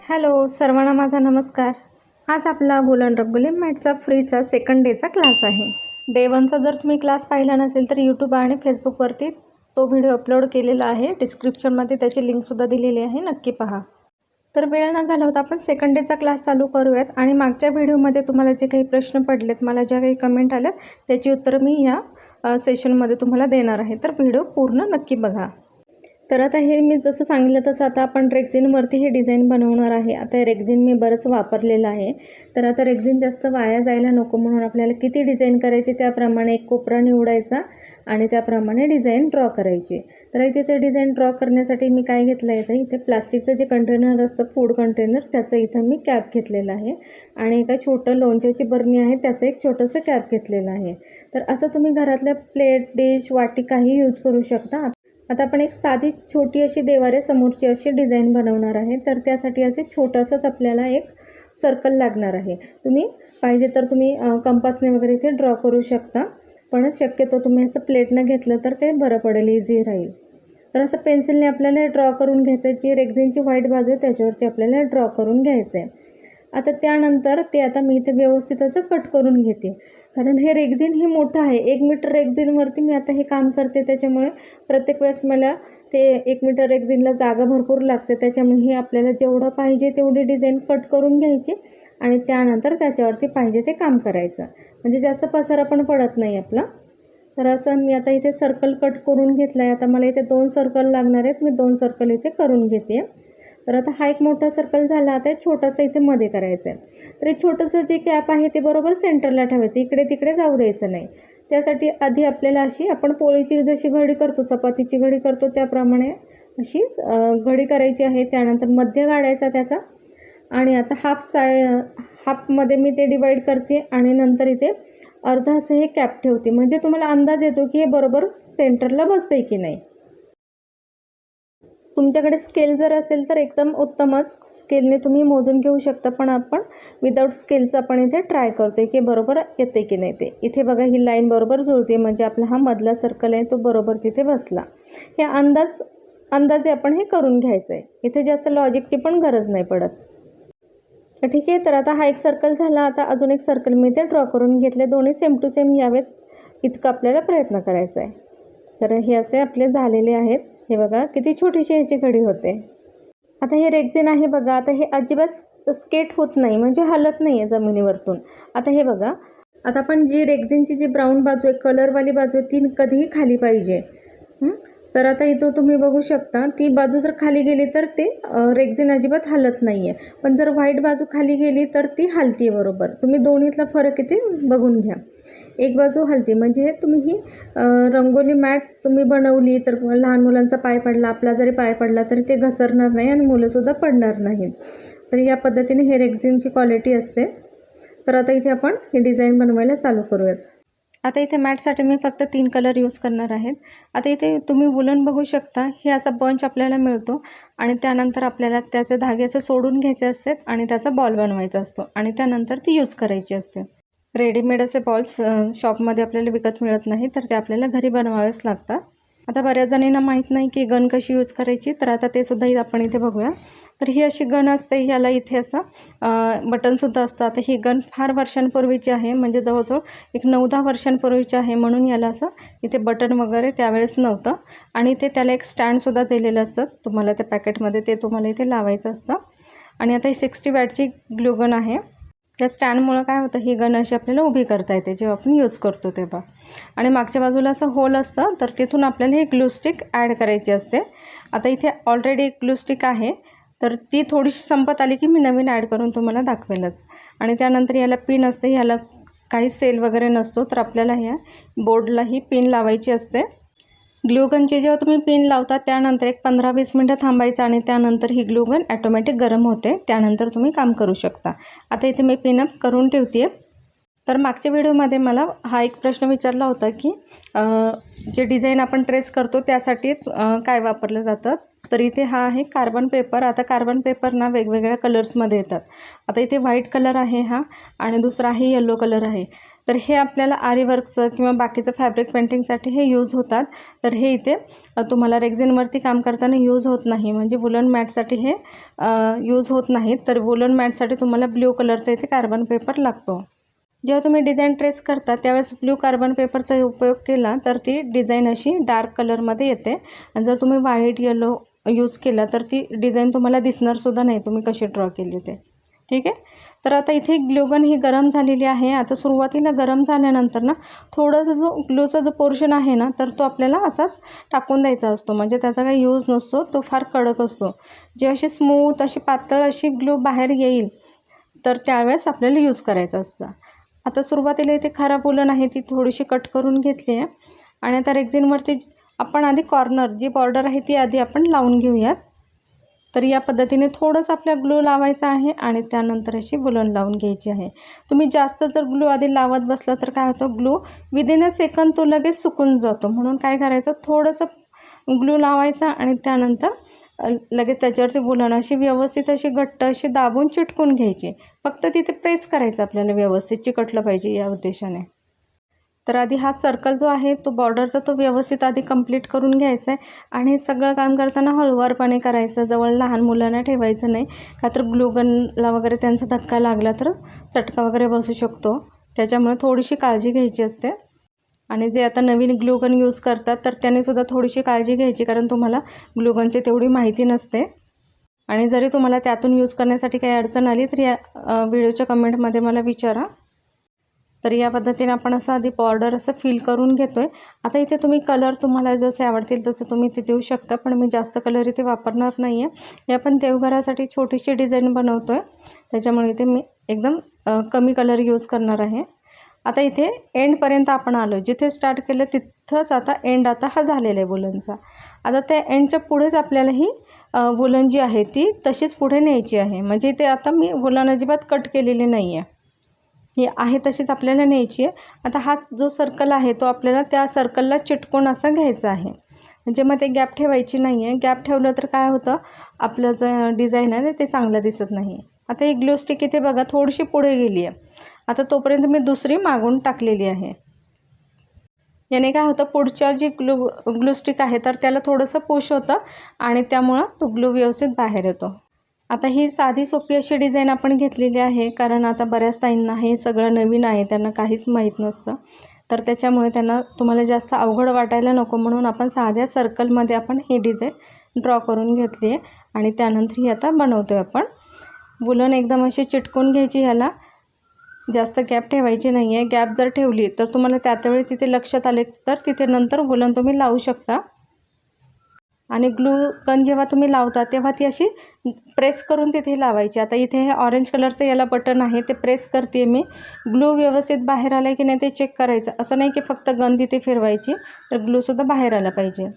Hello सर्वांना माझा नमस्कार। आज आपला वूलन रंगोली मॅटचा फ्रीचा सेकंड डेचा क्लास आहे। डे 1चा जर तुम्ही क्लास पाहिला नसेल तर यूट्यूब आणि फेसबुकवरती तो व्हिडिओ अपलोड केलेला आहे। डिस्क्रिप्शनमध्ये त्याची लिंकसुद्धा दिलेली आहे, नक्की पहा। तर वेळ न घालवता आपण सेकंड डेचा क्लास चालू करूयात। आणि मागच्या व्हिडिओमध्ये तुम्हाला जे काही प्रश्न पडलेत, मला ज्या काही कमेंट आल्यात त्याची उत्तरं मी या सेशनमध्ये तुम्हाला देणार आहे। तर व्हिडिओ पूर्ण नक्की बघा। तर आता हे मी जसं सांगितलं तसं आता आपण रेक्झिनवरती हे डिझाईन बनवणार आहे। आता रेक्झिन मी बरंच वापरलेलं आहे। तर आता रेक्झिन जास्त वाया जायला नको म्हणून आपल्याला किती डिझाईन करायची त्याप्रमाणे एक कोपरा निवडायचा आणि त्याप्रमाणे डिझाईन ड्रॉ करायची। तर इथे ते डिझाईन ड्रॉ करण्यासाठी मी काय घेतलं आहे, इथे प्लास्टिकचं जे कंटेनर असतं फूड कंटेनर, त्याचं इथं मी कॅप घेतलेलं आहे। आणि एका छोटं लोणच्याची बरणी आहे, त्याचं एक छोटंसं कॅप घेतलेलं आहे। तर असं तुम्ही घरातल्या प्लेट, डिश, वाटी काही यूज करू शकता। आता आपण एक साधी छोटी अशी देवारे समोरची अशी डिझाईन बनवणार आहे। तर त्यासाठी असे छोटंसंच आपल्याला एक सर्कल लागणार आहे। तुम्ही पाहिजे तर तुम्ही कंपासने वगैरे इथे ड्रॉ करू शकता, पण शक्यतो तुम्ही असं प्लेटनं घेतलं तर ते बरं पडेल, इझी राहील। तर असं पेन्सिलने आपल्याला ड्रॉ करून घ्यायचं आहे। जी रेक्झिनची व्हाईट बाजू आहे त्याच्यावरती आपल्याला ड्रॉ करून घ्यायचं आहे। आता त्यानंतर ते आता मी इथे व्यवस्थित असं कट करून घेते, कारण हे रेक्झिन हे मोठं आहे। 1 मीटर रेक्झिनवरती मी आता हे काम करते, त्याच्यामुळे प्रत्येक वेळेस मला ते 1 मीटर रेक्झिनला जागा भरपूर लागते। त्याच्यामुळे हे आपल्याला जेवढं पाहिजे तेवढी डिझाईन कट करून घ्यायची आणि त्यानंतर त्याच्यावरती पाहिजे ते काम करायचं, म्हणजे जास्त पसारा पण पडत नाही आपला। तर असं मी आता इथे सर्कल कट करून घेतला आहे। आता मला इथे 2 सर्कल लागणार आहेत, मी 2 सर्कल इथे करून घेते। तर आता हा एक मोठा सर्कल झाला, आता एक छोटासा इथे मध्ये करायचं आहे। तर एक छोटंसं जे कॅप आहे ते बरोबर सेंटरला ठेवायचं, इकडे तिकडे जाऊ द्यायचं नाही। त्यासाठी आधी आपल्याला अशी आपण पोळीची जशी घडी करतो, चपातीची घडी करतो त्याप्रमाणे अशी घडी करायची आहे। त्यानंतर मध्य काढायचा त्याचा आणि आता हाफमध्ये मी ते डिवाईड करते आणि नंतर इथे अर्धा असं हे कॅप ठेवते, म्हणजे तुम्हाला अंदाज येतो की हे बरोबर सेंटरला बसतंय की नाही। तुमच्याकडे स्केल जर असेल तर एकदम उत्तमच, स्केलने तुम्ही मोजून घेऊ शकता, पण आपण विदाऊट स्केलचं आपण इथे ट्राय करतोय की बरोबर येते की नाही ते। इथे बघा ही लाईन बरोबर जुळते, म्हणजे आपला हा मधला सर्कल आहे तो बरोबर तिथे बसला। हे अंदाजे आपण हे करून घ्यायचं आहे, इथे जास्त लॉजिकची पण गरज नाही पडत। तर ठीक आहे, तर आता हा एक सर्कल झाला। आता अजून एक सर्कल मी इथे ड्रॉ करून घेतले, दोन्ही सेम टू सेम यावेत इतकं आपल्याला प्रयत्न करायचा आहे। तर हे असे आपले झालेले आहेत। हे बघा किती छोटीशी ह्याची घडी होते। आता हे रेक्झिन आहे बघा, आता हे अजिबात स्केट होत नाही, म्हणजे हलत नाही आहे जमिनीवरतून। आता हे बघा, आता आपण जी रेक्झिनची जी ब्राऊन बाजू आहे, कलरवाली बाजू आहे, ती कधीही खाली पाहिजे। तर आता इथं तुम्ही बघू शकता, ती बाजू जर खाली गेली तर ते रेक्झिन अजिबात हलत नाही आहे, पण जर व्हाईट बाजू खाली गेली तर ती हलती आहे बरोबर। तुम्ही दोन्हीतला फरक इथे बघून घ्या, एक बाजू हलती, म्हणजे तुम्ही ही रंगोली मॅट तुम्ही बनवली तर लहान मुलांचा पाय पडला, आपला जरी पाय पडला तरी ते घसरणार नाही आणि मुलंसुद्धा पडणार नाहीत। तर या पद्धतीने हे रेक्झिनची क्वालिटी असते। तर आता इथे आपण ही डिझाईन बनवायला चालू करूयात। आता इथे मॅटसाठी मी फक्त 3 कलर यूज करणार आहेत। आता इथे तुम्ही वूलन बघू शकता, हे असा बंच आपल्याला मिळतो आणि त्यानंतर आपल्याला त्याचे धागे असे सोडून घ्यायचे असतात आणि त्याचा बॉल बनवायचा असतो आणि त्यानंतर ती यूज करायची असते। रेडीमेड असे बॉल्स शॉपमध्ये आपल्याला विकत मिळत नाही, तर ते आपल्याला घरी बनवावेच लागतात। आता बऱ्याच जणींना माहीत नाही की गन कशी यूज करायची, तर आता ते सुद्धा आपण इथे बघूया। तर ही अशी गन असते, ह्याला इथे असं बटनसुद्धा असतं। आता ही गन फार वर्षांपूर्वीची आहे, म्हणजे जवळजवळ एक 9-10 वर्षांपूर्वीची आहे, म्हणून याला असं इथे बटन वगैरे त्यावेळेस नव्हतं। आणि इथे त्याला एक स्टँडसुद्धा दिलेलं असतं तुम्हाला त्या पॅकेटमध्ये, ते तुम्हाला इथे लावायचं असतं। आणि आता ही 60 वॅटची ग्लू गन आहे। त्या स्टँडमुळं काय होतं, ही गन अशी आपल्याला उभी करता येते जेव्हा आपण यूज करतो तेव्हा। आणि मागच्या बाजूला असं होल असतं, तर तिथून आपल्याला ही ग्लू स्टिक ॲड करायची असते। आता इथे ऑलरेडी एक ग्लू स्टिक आहे, तर ती थोडीशी संपत आली की मी नवीन ॲड करून तुम्हाला दाखवेलच। आणि त्यानंतर याला पिन असते, ह्याला काही सेल वगैरे नसतो, तर आपल्याला ह्या बोर्डला ही पिन लावायची असते। ग्लू गनची जेव्हा तुम्ही पिन लावता त्यानंतर एक 15-20 मिनटं थांबायचं आणि त्यानंतर ही ग्लू गन ॲटोमॅटिक गरम होते, त्यानंतर तुम्ही काम करू शकता। आता इथे मी पिनअप करून ठेवते। तर मागच्या व्हिडिओमध्ये मला हा एक प्रश्न विचारला होता की जे डिझाईन आपण ट्रेस करतो त्यासाठी काय वापरलं जातं, तर इथे हा आहे कार्बन पेपर। आता कार्बन पेपर ना वेगवेगळ्या कलर्समध्ये येतात। आता इथे व्हाईट कलर आहे हा, आणि दुसरा आहे येलो कलर आहे। तर हे आपल्याला आरी वर्कचं किंवा बाकीचं फॅब्रिक पेंटिंगसाठी हे यूज होतात. तर हे इथे तुम्हाला रेक्झिनवरती काम करताना यूज होत नाही, म्हणजे वुलन मॅटसाठी हे यूज होत नाहीत. तर वुलन मॅटसाठी तुम्हाला ब्ल्यू कलरचा इथे कार्बन पेपर लागतो. जेव्हा तुम्ही डिझाईन ट्रेस करता त्यावेळेस ब्ल्यू कार्बन पेपरचा उपयोग केला तर ती डिझाईन अशी डार्क कलरमध्ये येते. आणि जर तुम्ही व्हाईट येलो यूज केला तर ती डिझाईन तुम्हाला दिसणारसुद्धा नाही तुम्ही कशी ड्रॉ केली ते. ठीक आहे. तर आता इथे ग्लूगन ही गरम झालेली आहे. आता सुरुवातीला गरम झाल्यानंतर ना थोडंसं जो ग्लूचा जो पोर्शन आहे ना तर तो आपल्याला असाच टाकून द्यायचा असतो, म्हणजे त्याचा काही यूज नसतो, तो फार कडक असतो. जे अशी स्मूथ अशी पातळ अशी ग्लू बाहेर येईल तर त्यावेळेस आपल्याला यूज करायचं असतं. आता सुरुवातीला इथे खराब वूलन आहे ती थोडीशी कट करून घेतली आहे. आणि आता रेक्झिनवरती आपण आधी कॉर्नर जी बॉर्डर आहे ती आधी आपण लावून घेऊयात. तर या पद्धतीने थोडंसं आपल्या ग्लू लावायचा आहे आणि त्यानंतर अशी वूलन लावून घ्यायची आहे. तुम्ही जास्त जर ग्लू आधी लावत बसला तर काय होतं, ग्लू विदिन अ सेकंद तो लगेच सुकून जातो. म्हणून काय करायचं, थोडंसं ग्लू लावायचा आणि त्यानंतर लगेच त्याच्यावरती वूलन अशी व्यवस्थित अशी घट्ट अशी दाबून चिटकून घ्यायची. फक्त तिथे प्रेस करायचं आपल्याला, व्यवस्थित चिकटलं पाहिजे या उद्देशाने. तर आधी हा सर्कल जो आहे तो बॉर्डरचा तो व्यवस्थित आधी कंप्लीट करून घ्यायचा आहे. आणि हे सगळं काम करताना हळूवारपणे करायचं, जवळ लहान मुलांना ठेवायचं नाही, का तर ग्लूगनला वगैरे त्यांचा धक्का लागला तर चटका वगैरे बसू शकतो. त्याच्यामुळे थोडीशी काळजी घ्यायची असते. आणि जे आता नवीन ग्लूगन यूज करतात तर त्यानेसुद्धा थोडीशी काळजी घ्यायची, कारण तुम्हाला ग्लूगनची तेवढी माहिती नसते. आणि जरी तुम्हाला त्यातून यूज करण्यासाठी काही अडचण आली तर या व्हिडिओच्या कमेंटमध्ये मला विचारा. तर या पद्धतीने आपण असं आधी बॉर्डर असं फिल करून घेतो आहे. आता इथे तुम्ही कलर तुम्हाला जसे आवडतील तसे तुम्ही इथे देऊ शकता, पण मी जास्त कलर इथे वापरणार नाही आहे. हे आपण देवघरासाठी छोटीशी डिझाईन बनवतो आहे, त्याच्यामुळे इथे मी एकदम कमी कलर यूज करणार आहे. आता इथे एंडपर्यंत आपण आलो, जिथे स्टार्ट केलं तिथंच आता एंड आता हा झालेला आहे वुलनचा. आता त्या एंडच्या पुढेच आपल्याला ही वुलन जी आहे ती तशीच पुढे न्यायची आहे. म्हणजे इथे आता मी वुलन अजिबात कट केलेली नाही आहे, ही आहे तशीच आपल्याला न्यायची आहे. आता हा जो सर्कल आहे तो आपल्याला त्या सर्कलला चिटकून असा घ्यायचा आहे, म्हणजे मग ते गॅप ठेवायची नाही आहे. गॅप ठेवलं तर काय होतं, आपलं जे डिझाईन आहे ते चांगलं दिसत नाही. आता ही ग्लू स्टिक इथे बघा थोडीशी पुढे गेली आहे. आता तोपर्यंत मी दुसरी मागून टाकलेली आहे. याने काय होतं, पुढच्या जी ग्लू स्टिक आहे तर त्याला थोडंसं पुश होतं आणि त्यामुळं तो ग्लू व्यवस्थित बाहेर येतो. आता ही साधी सोपी अशी डिझाईन आपण घेतलेली आहे, कारण आता बऱ्याच ताईंना हे सगळं नवीन आहे, त्यांना काहीच माहीत नसतं. तर त्याच्यामुळे त्यांना तुम्हाला जास्त अवघड वाटायला नको म्हणून आपण साध्या सर्कलमध्ये आपण ही डिझाईन ड्रॉ करून घेतली आहे. आणि त्यानंतर ही आता बनवतो आहे आपण. वुलन एकदम अशी चिटकून घ्यायची, ह्याला जास्त गॅप ठेवायची नाही आहे. गॅप जर ठेवली तर तुम्हाला त्यावेळी तिथे लक्षात आले तर तिथे नंतर वुलन तुम्ही लावू शकता. आणि ग्लू गन जेव्हा तुम्ही लावता तेव्हा ती अशी प्रेस करून तिथे लावायची. आता इथे हे ऑरेंज कलरचं याला बटन आहे, ते प्रेस करते मी. ग्लू व्यवस्थित बाहेर आला की नाही ते चेक करायचं. असं नाही की फक्त गन तिथे फिरवायची, तर ग्लूसुद्धा बाहेर आला पाहिजे.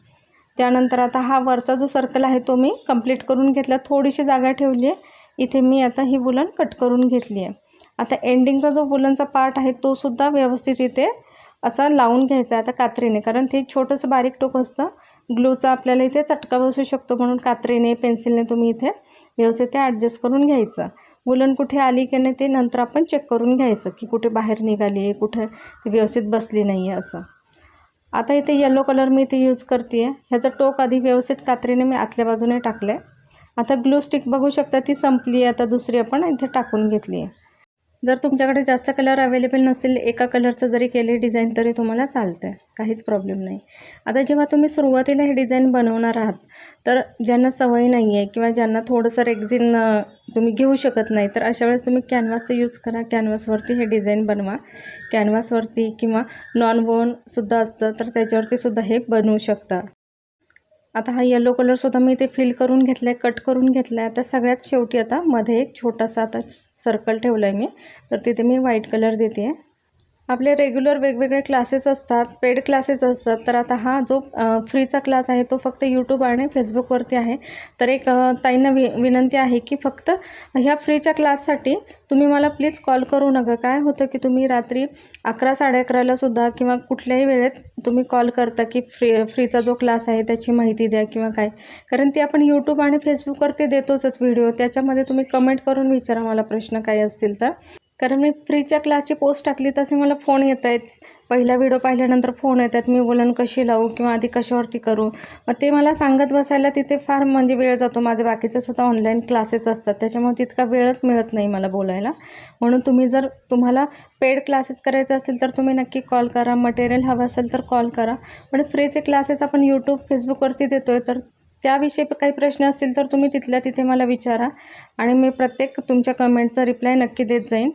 त्यानंतर आता हा वरचा जो सर्कल आहे तो मी कंप्लीट करून घेतला. थोडीशी जागा ठेवली आहे, इथे मी आता ही वुलन कट करून घेतली आहे. आता एंडिंगचा जो वुलनचा पार्ट आहे तो सुद्धा व्यवस्थित इथे असा लावून घ्यायचा आता कात्रीने, कारण ते छोटंसं बारीक टोक असतं ग्लूचा, आपल्याला इथे चटका बसू शकतो. म्हणून कात्रीने पेन्सिलने तुम्ही इथे व्यवस्थित ते ॲडजस्ट करून घ्यायचं. वुलन कुठे आली की नाही ते नंतर आपण चेक करून घ्यायचं की कुठे बाहेर निघाली आहे, कुठे व्यवस्थित बसली नाही आहे असं. आता इथे येलो कलर मी इथे यूज करते आहे. ह्याचं टोक आधी व्यवस्थित कात्रीने मी आतल्या बाजूने टाकलं आहे. आता ग्लू स्टिक बघू शकता ती संपली आहे. आता दुसरी आपण इथे टाकून घेतली आहे. जर तुमच्याकडे जास्त कलर अवेलेबल नसतील, एका कलरचं जरी केले डिझाईन तरी तुम्हाला चालतं आहे, काहीच प्रॉब्लेम नाही. आता जेव्हा तुम्ही सुरुवातीला हे डिझाईन बनवणार आहात तर ज्यांना सवय नाही आहे किंवा ज्यांना थोडंसं रेक्झिन तुम्ही घेऊ शकत नाही तर अशा वेळेस तुम्ही कॅनव्हासचा यूज करा. कॅनव्हासवरती हे डिझाईन बनवा. कॅनव्हासवरती किंवा नॉन वोनसुद्धा असतं तर त्याच्यावरती सुद्धा हे बनवू शकता. आता हा येलो कलरसुद्धा मी इथे फिल करून घेतला आहे, कट करून घेतला आहे. आता सगळ्यात शेवटी आता मध्ये एक छोटासा आता सर्कल ठेवला आहे मी, तर तिथे मी व्हाईट कलर देते आहे. आपले रेग्युलर वेगवेगळे क्लासेस असतात, पेड क्लासेस असतात. तर आता हा जो फ्रीचा क्लास आहे तो फक्त यूट्यूब आणि फेसबुकवरती आहे. तर एक ताईंना विनंती आहे की फक्त ह्या फ्रीच्या क्लाससाठी तुम्ही मला प्लीज कॉल करू नका. काय होतं की तुम्ही रात्री 11 11:30ला सुद्धा किंवा कुठल्याही वेळेत तुम्ही कॉल करता की फ्रीचा जो क्लास आहे त्याची माहिती द्या किंवा काय, कारण ती आपण यूट्यूब आणि फेसबुकवरती देतोच व्हिडिओ. त्याच्यामध्ये तुम्ही कमेंट करून विचारा मला प्रश्न काय असतील तर. कारण मी फ्रीच्या क्लासची पोस्ट टाकली तसे मला फोन येत आहेत. पहिला व्हिडिओ पाहिल्यानंतर फोन येतात, मी बोलन कशी लावू किंवा आधी कशावरती करू. मग ते मला सांगत बसायला तिथे फार म्हणजे वेळ जातो. माझे बाकीचे सुद्धा ऑनलाईन क्लासेस असतात, त्याच्यामुळे तितका वेळच मिळत नाही मला बोलायला. म्हणून तुम्हाला पेड क्लासेस करायचे असेल तर तुम्ही नक्की कॉल करा. मटेरियल हवं असेल तर कॉल करा. पण फ्रीचे क्लासेस आपण यूट्यूब, फेसबुकवरती देतो आहे, तर त्याविषयी काही प्रश्न असतील तर तुम्ही तिथल्या तिथे मला विचारा आणि मी प्रत्येक तुमच्या कमेंटचा रिप्लाय नक्की देत जाईन.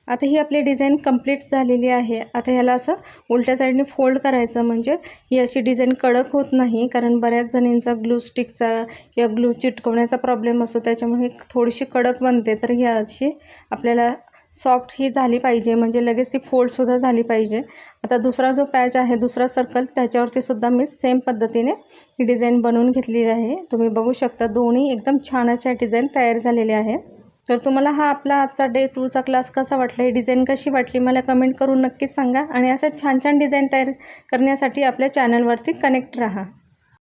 आता ही आपली डिझाईन कंप्लीट झालेली आहे. आता ह्याला असं उलट्या साईडने फोल्ड करायचं, म्हणजे ही अशी डिझाईन कडक होत नाही. कारण बऱ्याच जणींचा ग्लू स्टिकचा किंवा ग्लू चिटकवण्याचा प्रॉब्लेम असतो, त्याच्यामुळे थोडीशी कडक बनते. तर ही अशी आपल्याला सॉफ्ट ही झाली पाहिजे, म्हणजे लगेच ती फोल्डसुद्धा झाली पाहिजे. आता दुसरा जो पॅच आहे, दुसरा सर्कल, त्याच्यावरती सुद्धा मी सेम पद्धतीने ही डिझाईन बनवून घेतलेली आहे. तुम्ही बघू शकता दोन्ही एकदम छान अशा डिझाईन तयार झालेल्या आहेत. तर तुम्हाला हा आपला आजचा डे 2चा क्लास कसा वाटला, ही डिझाईन कशी वाटली मला कमेंट करून नक्कीच सांगा. आणि असं छान छान डिझाईन तयार करण्यासाठी आपल्या चॅनलवरती कनेक्ट राहा.